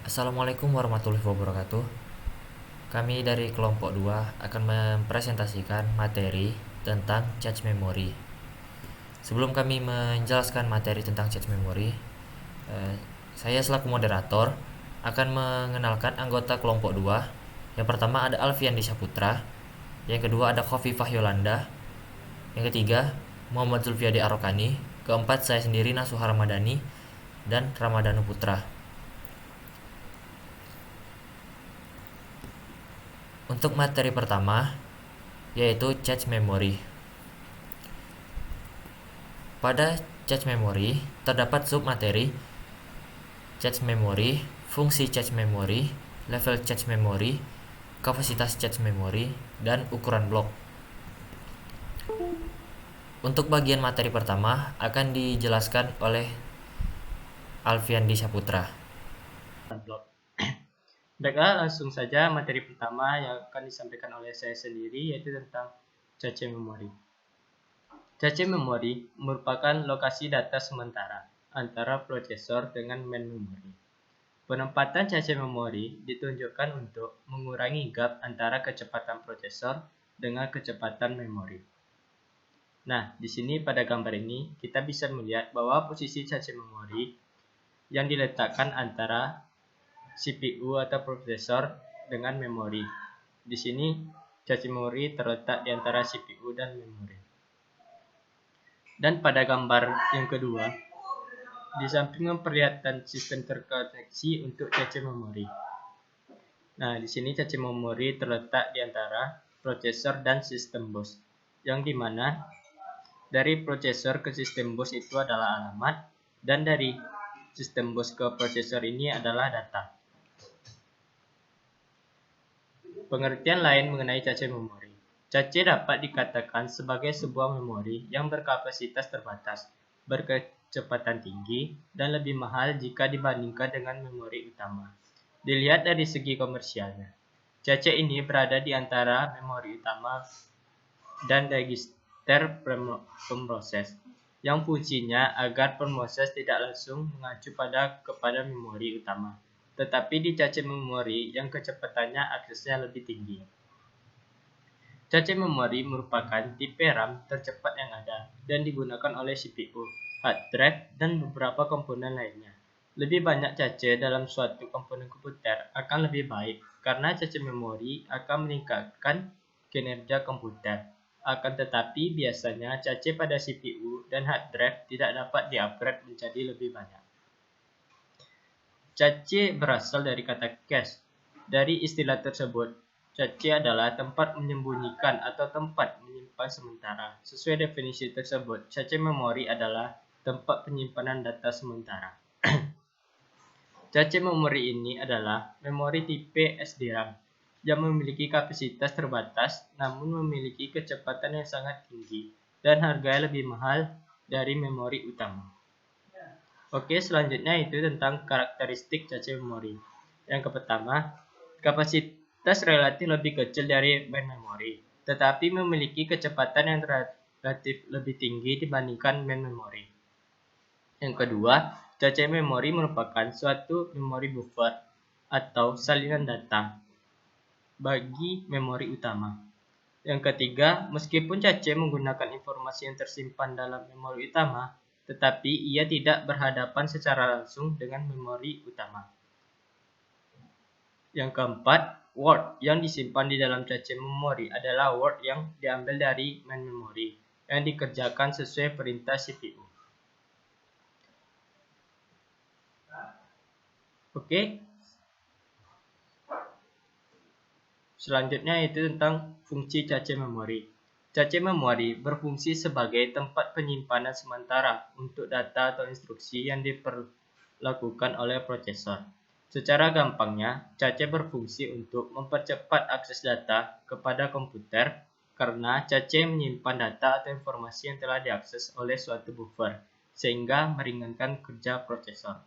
Assalamualaikum warahmatullahi wabarakatuh. Kami dari kelompok 2 akan mempresentasikan materi tentang cache memory. Sebelum kami menjelaskan materi tentang cache memory, saya selaku moderator akan mengenalkan anggota kelompok 2. Yang pertama ada Alfian Disaputra, yang kedua ada Khofifah Yolanda, yang ketiga Muhammad Zulfiadi Arokani, keempat saya sendiri Nasuha Ramadhani dan Ramadhanu Putra. Untuk materi pertama yaitu cache memory. Pada cache memory terdapat submateri cache memory, fungsi cache memory, level cache memory, kapasitas cache memory, dan ukuran blok. Untuk bagian materi pertama akan dijelaskan oleh Alfian Disaputra. Baiklah, langsung saja materi pertama yang akan disampaikan oleh saya sendiri, yaitu tentang cache memory. Cache memory merupakan lokasi data sementara antara prosesor dengan main memory. Penempatan cache memory ditunjukkan untuk mengurangi gap antara kecepatan prosesor dengan kecepatan memori. Nah, di sini pada gambar ini kita bisa melihat bahwa posisi cache memory yang diletakkan antara CPU atau prosesor dengan memori. Di sini cache memory terletak di antara CPU dan memori. Dan pada gambar yang kedua, di samping memperlihatkan sistem terkoneksi untuk cache memory. Nah, di sini cache memory terletak di antara prosesor dan sistem bus, yang dimana dari prosesor ke sistem bus itu adalah alamat, dan dari sistem bus ke prosesor ini adalah data. Pengertian lain mengenai cache memori. Cache dapat dikatakan sebagai sebuah memori yang berkapasitas terbatas, berkecepatan tinggi, dan lebih mahal jika dibandingkan dengan memori utama. Dilihat dari segi komersialnya, cache ini berada di antara memori utama dan register pemroses, yang fungsinya agar pemroses tidak langsung mengacu kepada memori utama, tetapi di cache memori yang kecepatannya aksesnya lebih tinggi. Cache memori merupakan tipe RAM tercepat yang ada dan digunakan oleh CPU, hard drive, dan beberapa komponen lainnya. Lebih banyak cache dalam suatu komponen komputer akan lebih baik karena cache memori akan meningkatkan kinerja komputer. Akan tetapi biasanya cache pada CPU dan hard drive tidak dapat di-upgrade menjadi lebih banyak. Cache berasal dari kata cache. Dari istilah tersebut, cache adalah tempat menyembunyikan atau tempat menyimpan sementara. Sesuai definisi tersebut, cache memori adalah tempat penyimpanan data sementara. Cache memori ini adalah memori tipe SDRAM yang memiliki kapasitas terbatas namun memiliki kecepatan yang sangat tinggi dan harganya lebih mahal dari memori utama. Oke, selanjutnya itu tentang karakteristik cache memori. Yang pertama, kapasitas relatif lebih kecil dari main memory, tetapi memiliki kecepatan yang relatif lebih tinggi dibandingkan main memory. Yang kedua, cache memori merupakan suatu memori buffer atau salinan data bagi memori utama. Yang ketiga, meskipun cache menggunakan informasi yang tersimpan dalam memori utama, tetapi ia tidak berhadapan secara langsung dengan memori utama. Yang keempat, word yang disimpan di dalam cache memori adalah word yang diambil dari main memory yang dikerjakan sesuai perintah CPU. Oke. Selanjutnya itu tentang fungsi cache memori. Cache memori berfungsi sebagai tempat penyimpanan sementara untuk data atau instruksi yang diperlakukan oleh prosesor. Secara gampangnya, cache berfungsi untuk mempercepat akses data kepada komputer karena cache menyimpan data atau informasi yang telah diakses oleh suatu buffer, sehingga meringankan kerja prosesor.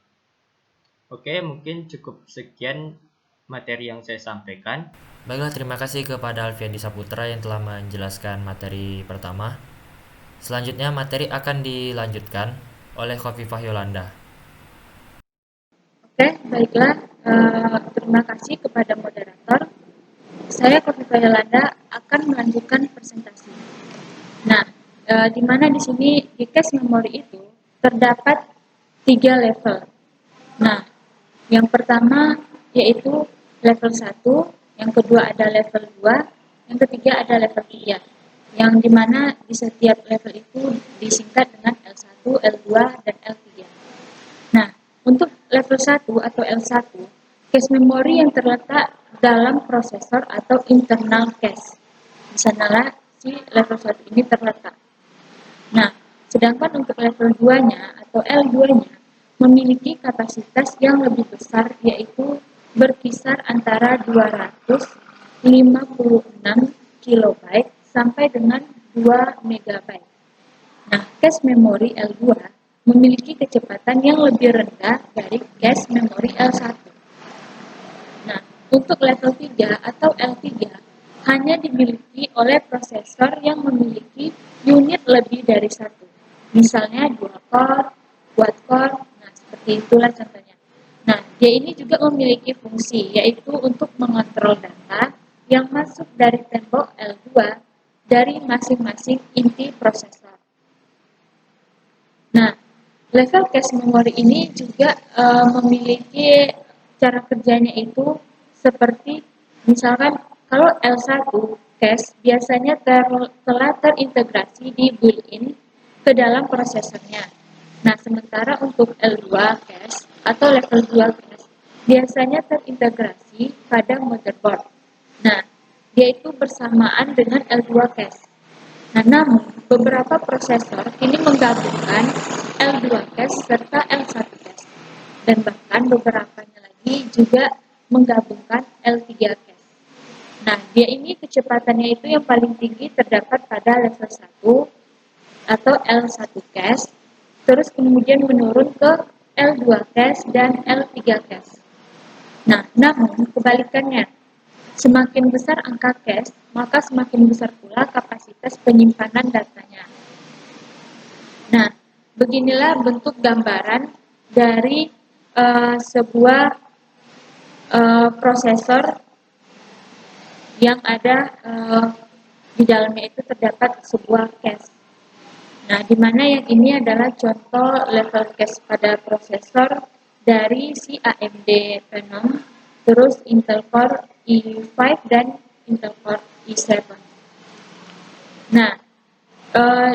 Oke, mungkin cukup sekian materi yang saya sampaikan. Baiklah, terima kasih kepada Alfian Disaputra yang telah menjelaskan materi pertama. Selanjutnya materi akan dilanjutkan oleh Khofifah Yolanda. Oke, baiklah. Terima kasih kepada moderator. Saya Kofifa Yolanda akan melanjutkan presentasi. Nah, di mana di sini di cache memory itu terdapat 3 level. Nah, yang pertama yaitu level 1, yang kedua ada level 2, yang ketiga ada level 3. Yang dimana di setiap level itu disingkat dengan L1, L2, dan L3. Nah, untuk level 1 atau L1, cache memory yang terletak dalam prosesor atau internal cache. Di sanalah si level 1 ini terletak. Nah, sedangkan untuk level 2-nya atau L2-nya memiliki kapasitas yang lebih besar, yaitu berkisar antara 256 kilobyte sampai dengan 2 megabyte. Nah, cache memori L2 memiliki kecepatan yang lebih rendah dari cache memori L1. Nah, untuk level 3 atau L3 hanya dimiliki oleh prosesor yang memiliki unit lebih dari satu. Misalnya 2 core, quad core, nah seperti itulah contohnya. Nah, dia ini juga memiliki fungsi, yaitu untuk mengontrol data yang masuk dari tembok L2 dari masing-masing inti prosesor. Nah, level cache memory ini juga memiliki cara kerjanya itu seperti misalkan kalau L1 cache biasanya telah terintegrasi di built-in ke dalam prosesornya. Nah, sementara untuk L2 cache atau level 2 cache biasanya terintegrasi pada motherboard. Nah, dia itu bersamaan dengan L2 cache. Nah, namun beberapa prosesor kini menggabungkan L2 cache serta L1 cache, dan bahkan beberapanya lagi juga menggabungkan L3 cache. Nah, dia ini kecepatannya itu yang paling tinggi terdapat pada level 1 atau L1 cache, terus kemudian menurun ke L2 cache dan L3 cache. Nah, namun kebalikannya, semakin besar angka cache, maka semakin besar pula kapasitas penyimpanan datanya. Nah, beginilah bentuk gambaran dari sebuah prosesor yang ada di dalamnya itu terdapat sebuah cache. Nah, di mana yang ini adalah contoh level cache pada prosesor dari si AMD Phenom, terus Intel Core i5 dan Intel Core i7. Nah,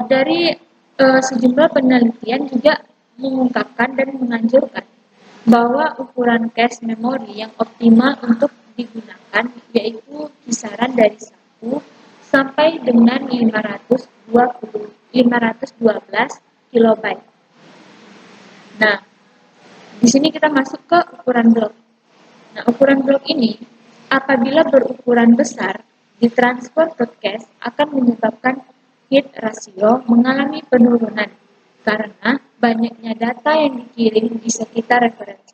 dari sejumlah penelitian juga mengungkapkan dan menganjurkan bahwa ukuran cache memori yang optimal untuk digunakan yaitu kisaran dari 1 sampai dengan 512 kilobyte. Nah, di sini kita masuk ke ukuran blok. Nah, ukuran blok ini apabila berukuran besar ditransfer ke cache akan menyebabkan hit rasio mengalami penurunan karena banyaknya data yang dikirim di sekitar referensi.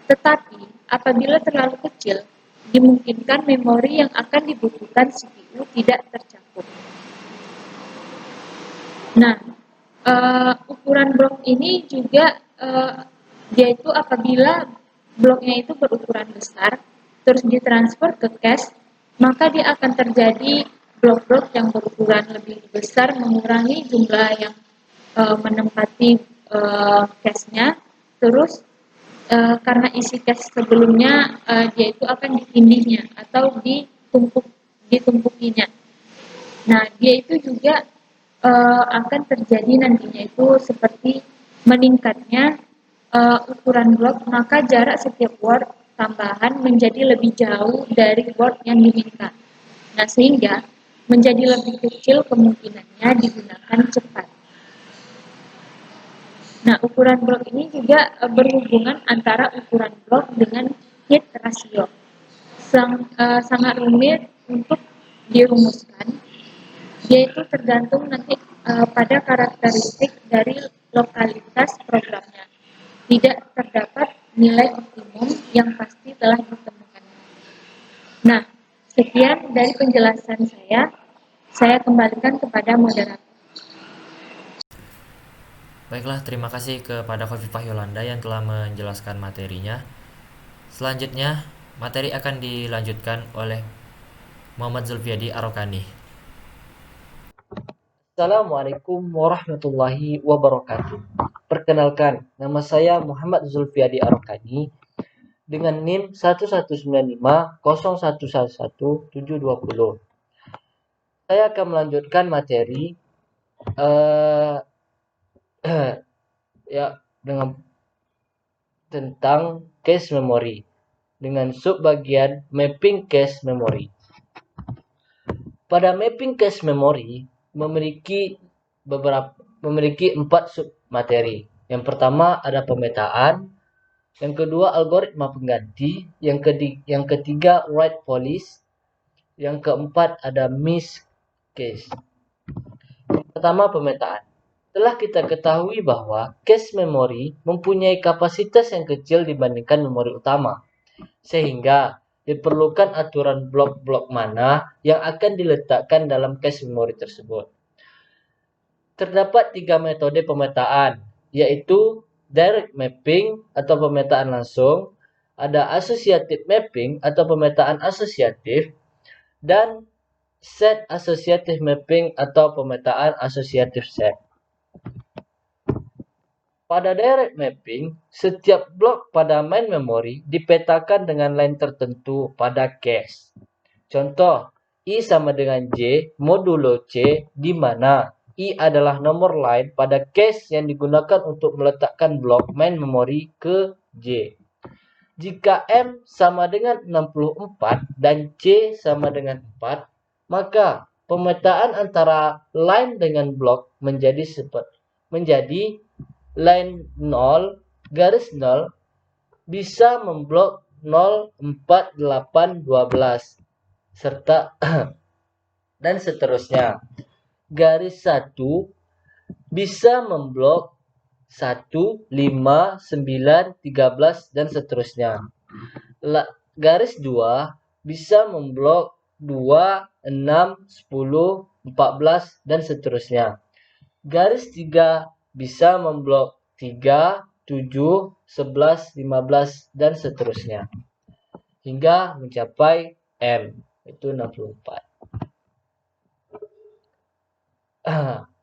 Tetapi apabila terlalu kecil, dimungkinkan memori yang akan dibutuhkan CPU tidak tercakup. Nah, ukuran blok ini juga yaitu apabila bloknya itu berukuran besar, terus ditransfer ke cache, maka dia akan terjadi blok-blok yang berukuran lebih besar mengurangi jumlah yang menempati cache-nya, terus karena isi cache sebelumnya dia itu akan ditindihnya atau ditumpukinya. Nah, dia itu juga akan terjadi nantinya itu seperti meningkatnya ukuran blok, maka jarak setiap word tambahan menjadi lebih jauh dari word yang diminta. Nah, sehingga menjadi lebih kecil kemungkinannya digunakan cepat. Nah, ukuran blok ini juga berhubungan antara ukuran blok dengan hit rasio. Sangat rumit untuk dirumuskan, yaitu tergantung nanti pada karakteristik dari lokalitas programnya. Tidak terdapat nilai optimum yang pasti telah ditemukan. Nah, sekian dari penjelasan saya. Saya kembalikan kepada moderator. Baiklah, terima kasih kepada Khofifah Yolanda yang telah menjelaskan materinya. Selanjutnya, materi akan dilanjutkan oleh Muhammad Zulfiadi Arokani. Assalamualaikum warahmatullahi wabarakatuh. Perkenalkan, nama saya Muhammad Zulfiadi Arokani dengan NIM 11950111720. Saya akan melanjutkan materi ya dengan tentang cache memory dengan subbagian mapping cache memory. Pada mapping cache memory memiliki 4 submateri. Yang pertama ada pemetaan, yang kedua algoritma pengganti, yang ketiga write police, yang keempat ada miss cache. Pertama, pemetaan. Telah kita ketahui bahwa cache memory mempunyai kapasitas yang kecil dibandingkan memori utama, sehingga diperlukan aturan blok-blok mana yang akan diletakkan dalam cache memory tersebut. Terdapat 3 metode pemetaan, yaitu direct mapping atau pemetaan langsung, ada associative mapping atau pemetaan asosiatif, dan set associative mapping atau pemetaan asosiatif set. Pada direct mapping, setiap blok pada main memory dipetakan dengan line tertentu pada cache. Contoh, I sama dengan J modulo C, di mana I adalah nomor line pada cache yang digunakan untuk meletakkan blok main memory ke J. Jika M sama dengan 64 dan C sama dengan 4, maka pemetaan antara line dengan blok menjadi line 0 garis 0 bisa memblok 0, 4, 8, 12 serta dan seterusnya. Garis 1 bisa memblok 1, 5, 9, 13 dan seterusnya. Garis 2 bisa memblok 2, 6, 10, 14 dan seterusnya. Garis 3 bisa memblok 3, 7, 11, 15 dan seterusnya. Hingga mencapai M, itu 64.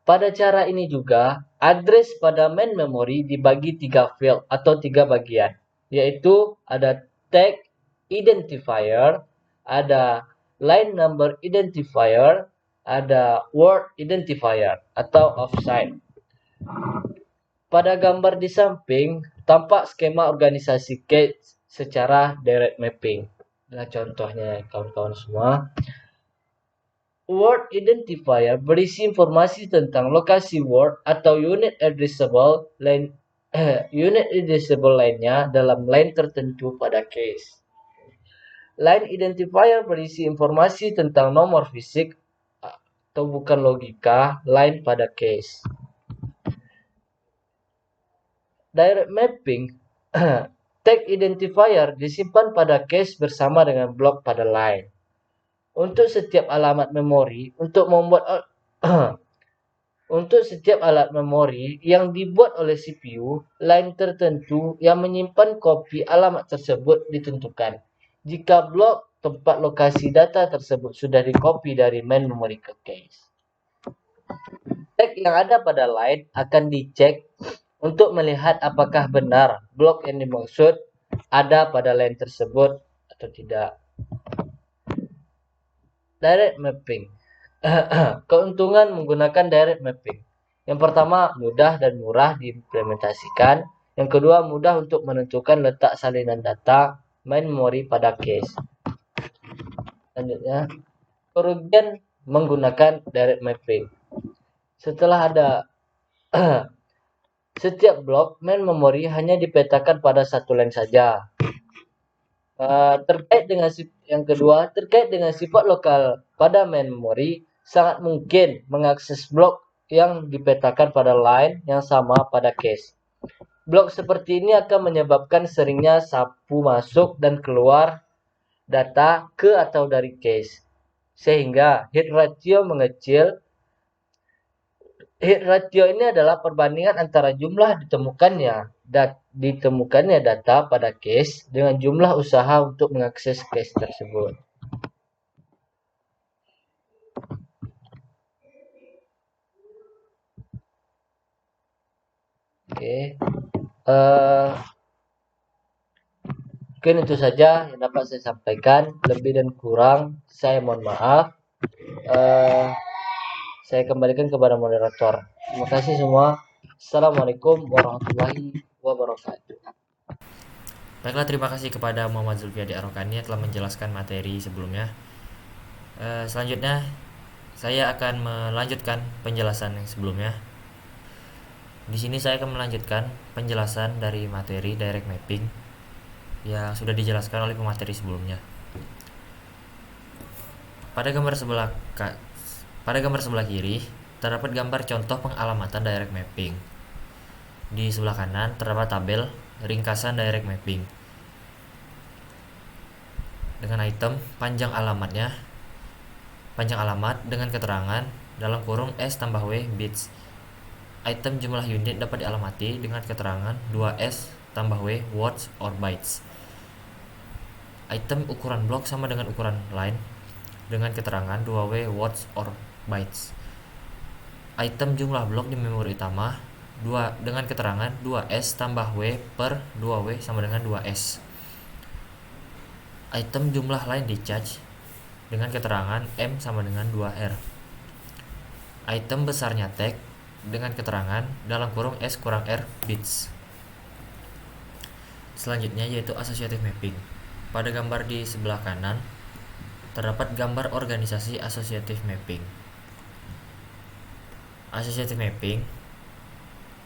Pada cara ini juga, address pada main memory dibagi 3 field atau 3 bagian, yaitu ada tag identifier, ada line number identifier, ada word identifier atau offsite. Pada gambar di samping, tampak skema organisasi cache secara direct mapping. Nah, contohnya kawan-kawan semua. Word identifier berisi informasi tentang lokasi word atau unit addressable lainnya dalam line tertentu pada cache. Line identifier berisi informasi tentang nomor fisik atau bukan logika line pada cache. Direct mapping tag identifier disimpan pada cache bersama dengan blok pada line. Untuk setiap alamat memori untuk setiap alat memori yang dibuat oleh CPU, line tertentu yang menyimpan kopi alamat tersebut ditentukan. Jika blok tempat lokasi data tersebut sudah dikopi dari main memory ke cache. Tag yang ada pada line akan dicek untuk melihat apakah benar blok yang dimaksud ada pada line tersebut atau tidak. Direct mapping. Keuntungan menggunakan direct mapping. Yang pertama, mudah dan murah diimplementasikan. Yang kedua, mudah untuk menentukan letak salinan data main memory pada cache. Selanjutnya, kerugian menggunakan direct mapping. Setelah ada setiap blok main memory hanya dipetakan pada satu line saja. Terkait dengan sifat lokal pada main memory, sangat mungkin mengakses blok yang dipetakan pada line yang sama pada cache. Blok seperti ini akan menyebabkan seringnya sapu masuk dan keluar data ke atau dari cache, sehingga hit ratio mengecil Hit ratio ini adalah perbandingan antara jumlah ditemukannya data pada cache dengan jumlah usaha untuk mengakses cache tersebut. Oke. Mungkin itu saja yang dapat saya sampaikan. Lebih dan kurang saya mohon maaf. Saya kembalikan kepada moderator. Terima kasih semua. Assalamualaikum warahmatullahi wabarakatuh. Baiklah, terima kasih kepada Muhammad Zulfiadi Arokani yang telah menjelaskan materi sebelumnya. Selanjutnya saya akan melanjutkan penjelasan yang sebelumnya. Di sini saya akan melanjutkan penjelasan dari materi direct mapping yang sudah dijelaskan oleh pemateri sebelumnya. Pada gambar sebelah kiri terdapat gambar contoh pengalamatan direct mapping. Di sebelah kanan terdapat tabel ringkasan direct mapping dengan item panjang alamat dengan keterangan dalam kurung S tambah W bits. Item jumlah unit dapat dialamati dengan keterangan 2S tambah W words or bytes. Item ukuran blok sama dengan ukuran line dengan keterangan 2W words or bytes. Item jumlah blok di memori utama dengan keterangan 2S tambah W per 2W sama dengan 2S. Item jumlah line di cache dengan keterangan M sama dengan 2R. Item besarnya tag dengan keterangan dalam kurung S kurang R bits. Selanjutnya yaitu associative mapping. Pada gambar di sebelah kanan terdapat gambar organisasi associative mapping. Associative mapping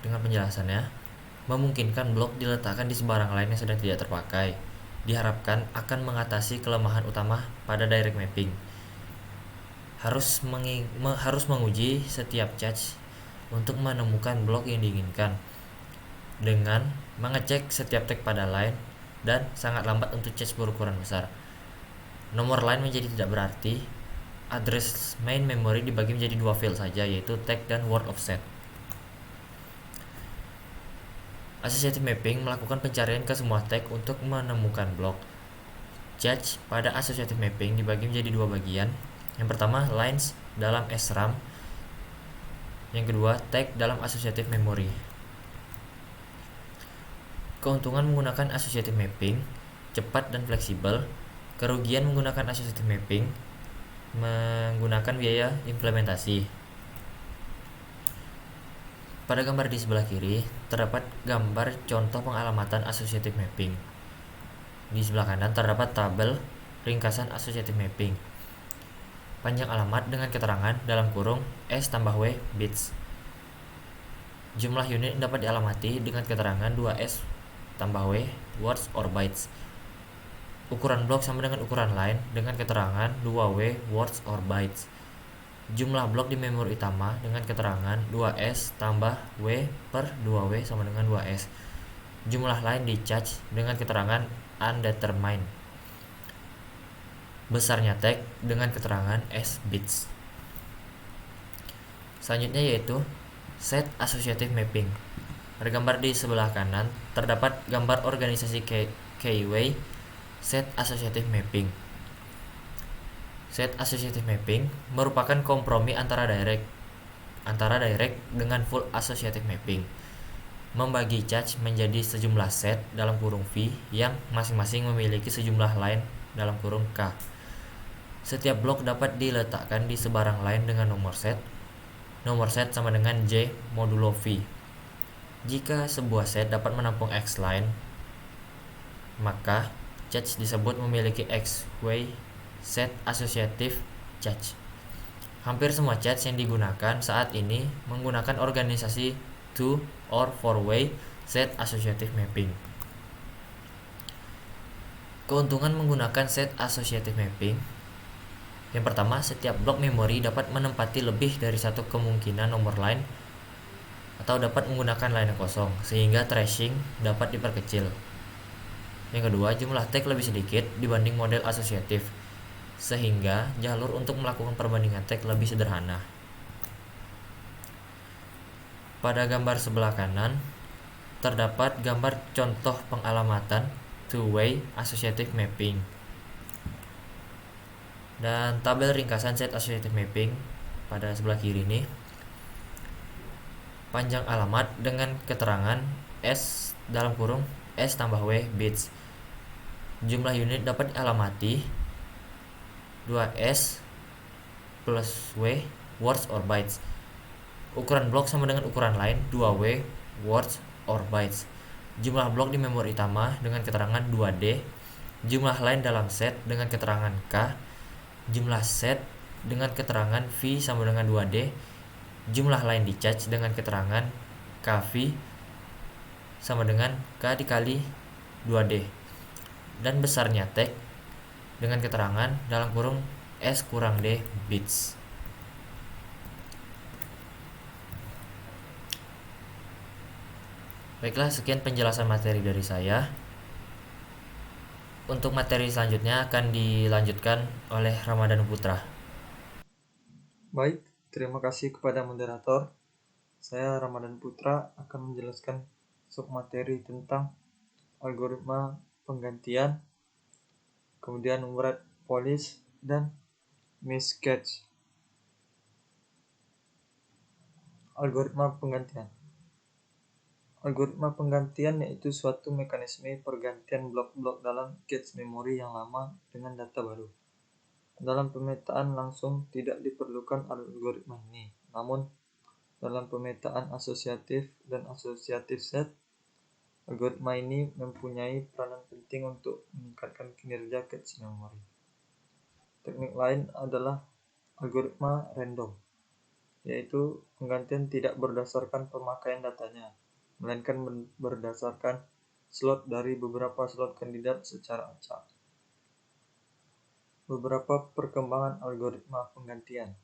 dengan penjelasannya memungkinkan blok diletakkan di sembarang line yang sedang tidak terpakai. Diharapkan akan mengatasi kelemahan utama pada direct mapping. Harus menguji setiap cache untuk menemukan blok yang diinginkan dengan mengecek setiap tag pada line dan sangat lambat untuk cache berukuran besar. Nomor line menjadi tidak berarti. Address main memory dibagi menjadi dua file saja, yaitu tag dan word offset. Associative mapping melakukan pencarian ke semua tag untuk menemukan blok. Cache pada associative mapping dibagi menjadi dua bagian. Yang pertama lines dalam SRAM. Yang kedua tag dalam associative memory. Keuntungan menggunakan associative mapping: cepat dan fleksibel. Kerugian menggunakan associative mapping: menggunakan biaya implementasi. Pada gambar di sebelah kiri terdapat gambar contoh pengalamatan associative mapping. Di sebelah kanan terdapat tabel ringkasan associative mapping. Panjang alamat dengan keterangan dalam kurung S tambah W bits. Jumlah unit dapat dialamati dengan keterangan 2S tambah W words or bytes. Ukuran blok sama dengan ukuran line dengan keterangan 2W words or bytes. Jumlah blok di memori utama dengan keterangan 2S tambah W per 2W sama dengan 2S. Jumlah line di cache dengan keterangan undetermined. Besarnya tag dengan keterangan S bits. Selanjutnya yaitu set associative mapping. Pada gambar di sebelah kanan terdapat gambar organisasi keyway set associative mapping. Set associative mapping merupakan kompromi antara direct dengan full associative mapping. Membagi cache menjadi sejumlah set dalam kurung V yang masing-masing memiliki sejumlah line dalam kurung K. Setiap blok dapat diletakkan di sebarang line dengan nomor set. Nomor set sama dengan J modulo V. Jika sebuah set dapat menampung X line, maka cache disebut memiliki X-way set associative cache. Hampir semua cache yang digunakan saat ini menggunakan organisasi 2 or 4-way set associative mapping. Keuntungan menggunakan set associative mapping: yang pertama, setiap blok memori dapat menempati lebih dari satu kemungkinan nomor line atau dapat menggunakan line yang kosong, sehingga tracing dapat diperkecil. Yang kedua, jumlah tag lebih sedikit dibanding model asosiatif, sehingga jalur untuk melakukan perbandingan tag lebih sederhana. Pada gambar sebelah kanan terdapat gambar contoh pengalamatan two-way associative mapping dan tabel ringkasan set associative mapping pada sebelah kiri ini. Panjang alamat dengan keterangan S dalam kurung S tambah W bits. Jumlah unit dapat dialamati 2S plus W words or bytes. Ukuran blok sama dengan ukuran line 2W words or bytes. Jumlah blok di memori utama dengan keterangan 2D. Jumlah line dalam set dengan keterangan K. Jumlah set dengan keterangan V sama dengan 2D. Jumlah line di cache dengan keterangan KV sama dengan K dikali 2D. Dan besarnya tag dengan keterangan dalam kurung S kurang D bits. Baiklah, sekian penjelasan materi dari saya. Untuk materi selanjutnya akan dilanjutkan oleh Ramadan Putra. Baik, terima kasih kepada moderator. Saya Ramadan Putra akan menjelaskan submateri tentang algoritma penggantian, kemudian write polish, dan miscatch. Algoritma penggantian. Algoritma penggantian yaitu suatu mekanisme pergantian blok-blok dalam cache memori yang lama dengan data baru. Dalam pemetaan langsung tidak diperlukan algoritma ini, namun dalam pemetaan asosiatif dan asosiatif set, algoritma ini mempunyai peranan penting untuk meningkatkan kinerja cache memori. Teknik lain adalah algoritma random, yaitu penggantian tidak berdasarkan pemakaian datanya, melainkan berdasarkan slot dari beberapa slot kandidat secara acak. Beberapa perkembangan algoritma penggantian.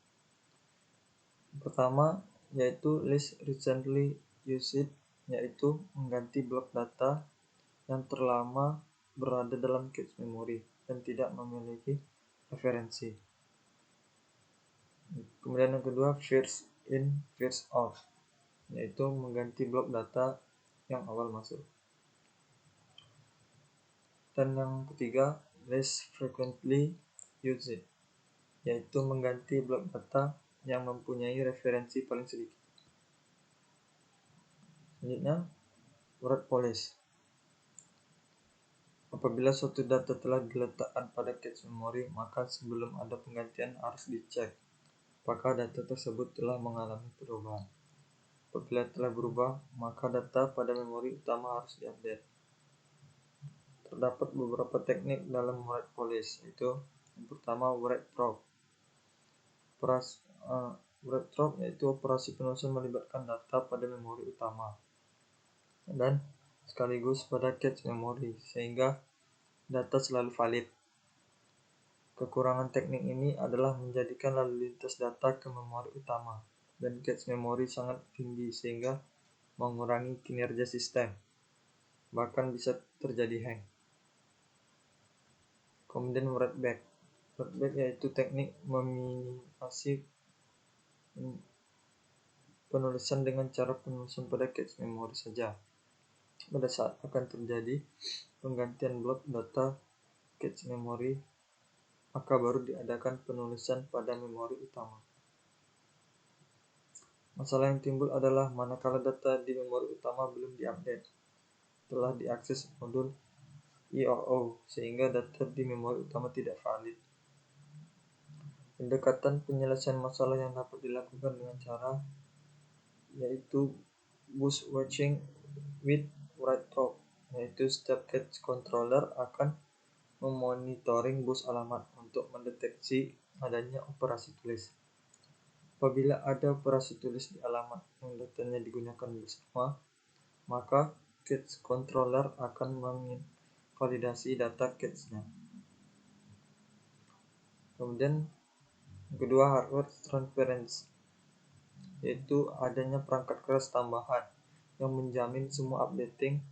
Pertama, yaitu least recently used, yaitu mengganti blok data yang terlama berada dalam cache memori dan tidak memiliki referensi. Kemudian yang kedua, first in, first out, yaitu mengganti blok data yang awal masuk. Dan yang ketiga, less frequently used, yaitu mengganti blok data yang mempunyai referensi paling sedikit. Selanjutnya, write polish. Apabila suatu data telah diletakkan pada cache memori, maka sebelum ada penggantian harus dicek apakah data tersebut telah mengalami perubahan. Apabila telah berubah, maka data pada memori utama harus diupdate. Terdapat beberapa teknik dalam write polish, yaitu yang pertama write trough. Write trough yaitu operasi penulisan melibatkan data pada memori utama dan sekaligus pada cache memori sehingga data selalu valid. Kekurangan teknik ini adalah menjadikan lalu lintas data ke memori utama dan cache memori sangat tinggi sehingga mengurangi kinerja sistem, bahkan bisa terjadi hang. Kemudian write back. Write back yaitu teknik meminimasi penulisan dengan cara penulisan pada cache memori saja. Pada saat akan terjadi penggantian blok data cache memori, maka baru diadakan penulisan pada memori utama. Masalah yang timbul adalah manakala data di memori utama belum diupdate, telah diakses modul IOO sehingga data di memori utama tidak valid. Pendekatan penyelesaian masalah yang dapat dilakukan dengan cara yaitu bus watching with write trough, yaitu setiap cache controller akan memonitoring bus alamat untuk mendeteksi adanya operasi tulis. Apabila ada operasi tulis di alamat yang datanya digunakan bersama, maka cache controller akan menginvalidasi data cache-nya. Kemudian kedua, hardware transparency, yaitu adanya perangkat keras tambahan yang menjamin semua updating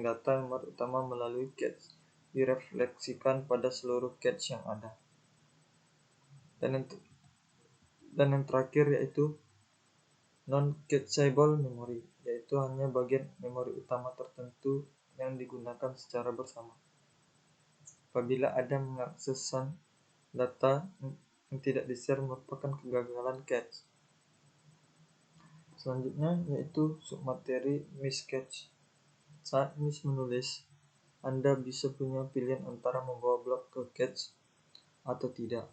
data memori utama melalui cache direfleksikan pada seluruh cache yang ada. Dan yang terakhir yaitu Non-cacheable memory, yaitu hanya bagian memori utama tertentu yang digunakan secara bersama. Apabila ada mengaksesan data yang tidak di-share merupakan kegagalan cache. Selanjutnya yaitu submateri miscache. Saat Miss menulis, Anda bisa punya pilihan antara membawa blok ke cache atau tidak.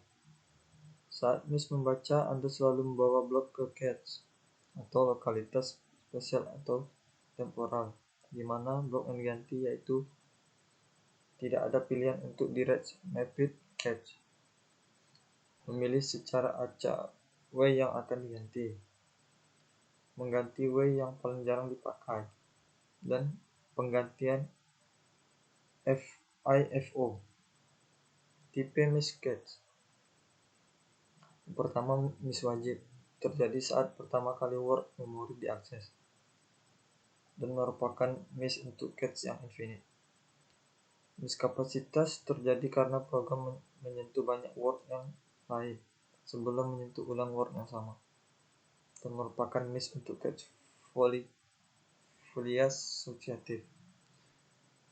Saat Miss membaca, Anda selalu membawa blok ke cache atau lokalitas spesial atau temporal, di mana blok yang diganti yaitu tidak ada pilihan untuk direct mapped cache. Memilih secara acak W yang akan diganti, mengganti W yang paling jarang dipakai, dan penggantian FIFO. Tipe miss cache. Yang pertama, miss wajib, terjadi saat pertama kali word memory diakses, dan merupakan miss untuk cache yang infinite. Miss kapasitas terjadi karena program menyentuh banyak word yang lain sebelum menyentuh ulang word yang sama, dan merupakan miss untuk cache foliage associative.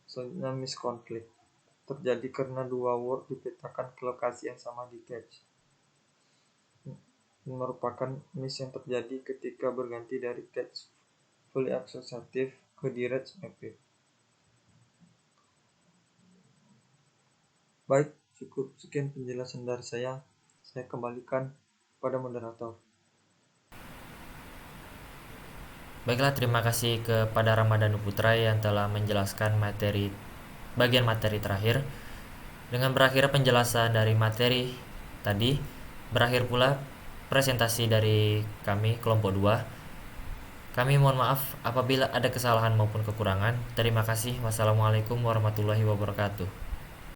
Selanjutnya, miss konflik terjadi karena dua word dipetakan ke lokasi yang sama di cache, dan merupakan miss yang terjadi ketika berganti dari cache foliage associative ke direct mapped. Baik, cukup sekian penjelasan dari saya. Saya kembalikan pada moderator. Baiklah, terima kasih kepada Ramadhanu Putra yang telah menjelaskan bagian materi terakhir. Dengan berakhir penjelasan dari materi tadi, berakhir pula presentasi dari kami kelompok 2. Kami mohon maaf apabila ada kesalahan maupun kekurangan. Terima kasih. Wassalamualaikum warahmatullahi wabarakatuh.